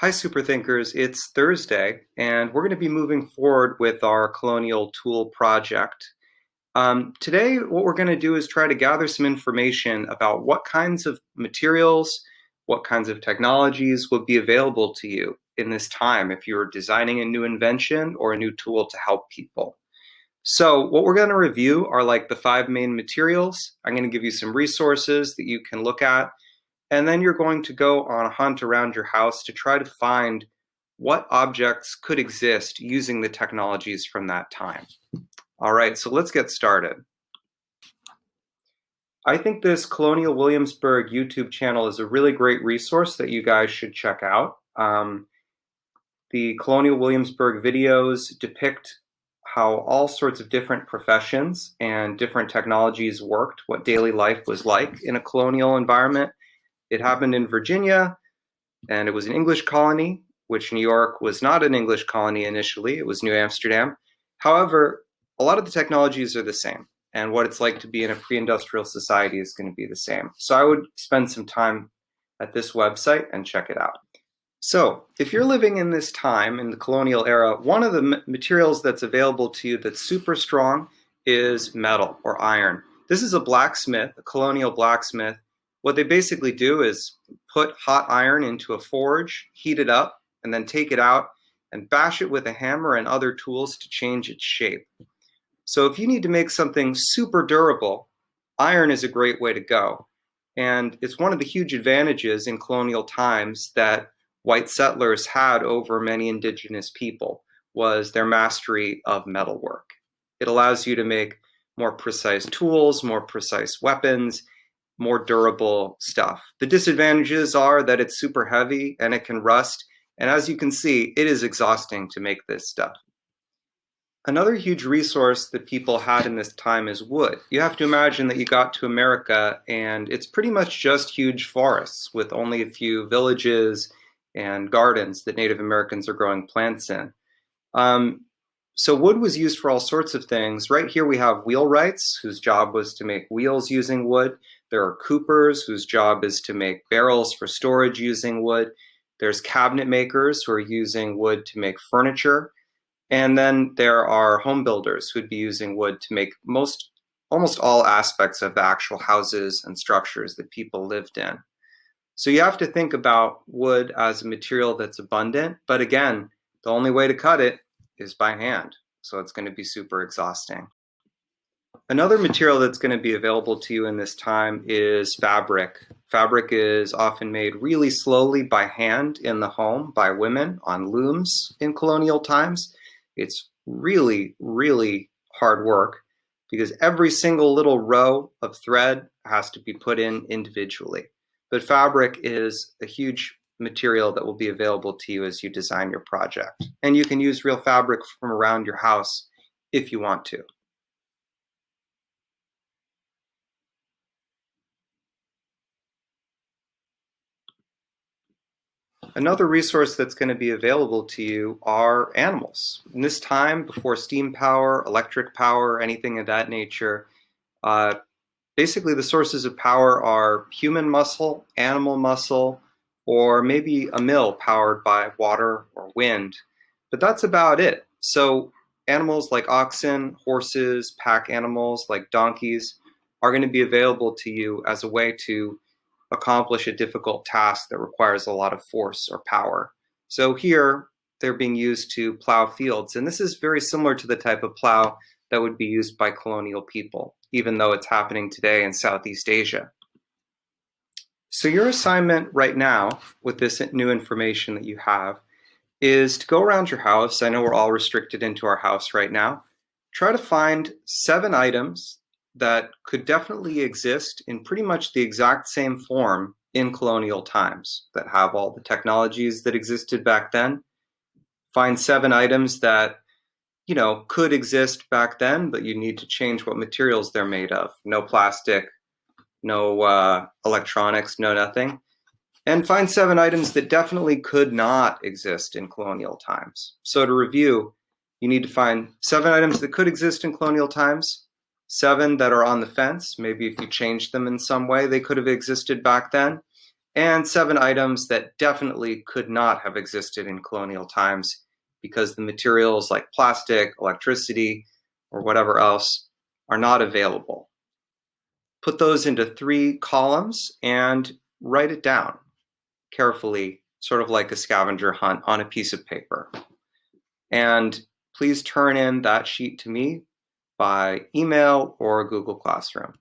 Hi, Superthinkers. It's Thursday, and we're going to be moving forward with our Colonial Tool project. Today, what we're going to do is try to gather some information about what kinds of materials, what kinds of technologies would be available to you in this time if you're designing a new invention or a new tool to help people. So what we're going to review are like the five main materials. I'm going to give you some resources that you can look at, and then you're going to go on a hunt around your house to try to find what objects could exist using the technologies from that time. All right, so let's get started. I think this Colonial Williamsburg YouTube channel is a really great resource that you guys should check out. The Colonial Williamsburg videos depict how all sorts of different professions and different technologies worked, what daily life was like in a colonial environment. It happened in Virginia, and it was an English colony, which New York was not an English colony initially. It was New Amsterdam. However, a lot of the technologies are the same, and what it's like to be in a pre-industrial society is going to be the same. So I would spend some time at this website and check it out. So if you're living in this time, in the colonial era, one of the materials that's available to you that's super strong is metal or iron. This is a blacksmith, a colonial blacksmith. What they basically do is put hot iron into a forge, heat it up, and then take it out and bash it with a hammer and other tools to change its shape. So if you need to make something super durable, iron is a great way to go. And it's one of the huge advantages in colonial times that white settlers had over many indigenous people was their mastery of metalwork. It allows you to make more precise tools, more precise weapons, more durable stuff. The disadvantages are that it's super heavy and it can rust. And as you can see, it is exhausting to make this stuff. Another huge resource that people had in this time is wood. You have to imagine that you got to America and it's pretty much just huge forests with only a few villages and gardens that Native Americans are growing plants in. So wood was used for all sorts of things. Right here we have wheelwrights, whose job was to make wheels using wood. There are coopers, whose job is to make barrels for storage using wood. There's cabinet makers who are using wood to make furniture. And then there are home builders who'd be using wood to make almost all aspects of the actual houses and structures that people lived in. So you have to think about wood as a material that's abundant, but again, the only way to cut it is by hand. So it's going to be super exhausting. Another material that's going to be available to you in this time is fabric. Fabric is often made really slowly by hand in the home by women on looms in colonial times. It's really, really hard work because every single little row of thread has to be put in individually. But fabric is a huge material that will be available to you as you design your project. And you can use real fabric from around your house if you want to. Another resource that's going to be available to you are animals. In this time, before steam power, electric power, anything of that nature, basically the sources of power are human muscle, animal muscle, or maybe a mill powered by water or wind. But that's about it. So animals like oxen, horses, pack animals like donkeys are going to be available to you as a way to accomplish a difficult task that requires a lot of force or power. So here they're being used to plow fields. And this is very similar to the type of plow that would be used by colonial people, even though it's happening today in Southeast Asia. So your assignment right now with this new information that you have is to go around your house. I know we're all restricted into our house right now. Try to find 7 items that could definitely exist in pretty much the exact same form in colonial times, that have all the technologies that existed back then. Find 7 items that could exist back then, but you need to change what materials they're made of. No plastic, no electronics, no nothing. And find 7 items that definitely could not exist in colonial times. So to review, you need to find 7 items that could exist in colonial times, 7 that are on the fence. Maybe if you changed them in some way, they could have existed back then. and 7 items that definitely could not have existed in colonial times because the materials like plastic, electricity, or whatever else are not available. Put those into 3 columns and write it down carefully, sort of like a scavenger hunt on a piece of paper. And please turn in that sheet to me by email or Google Classroom.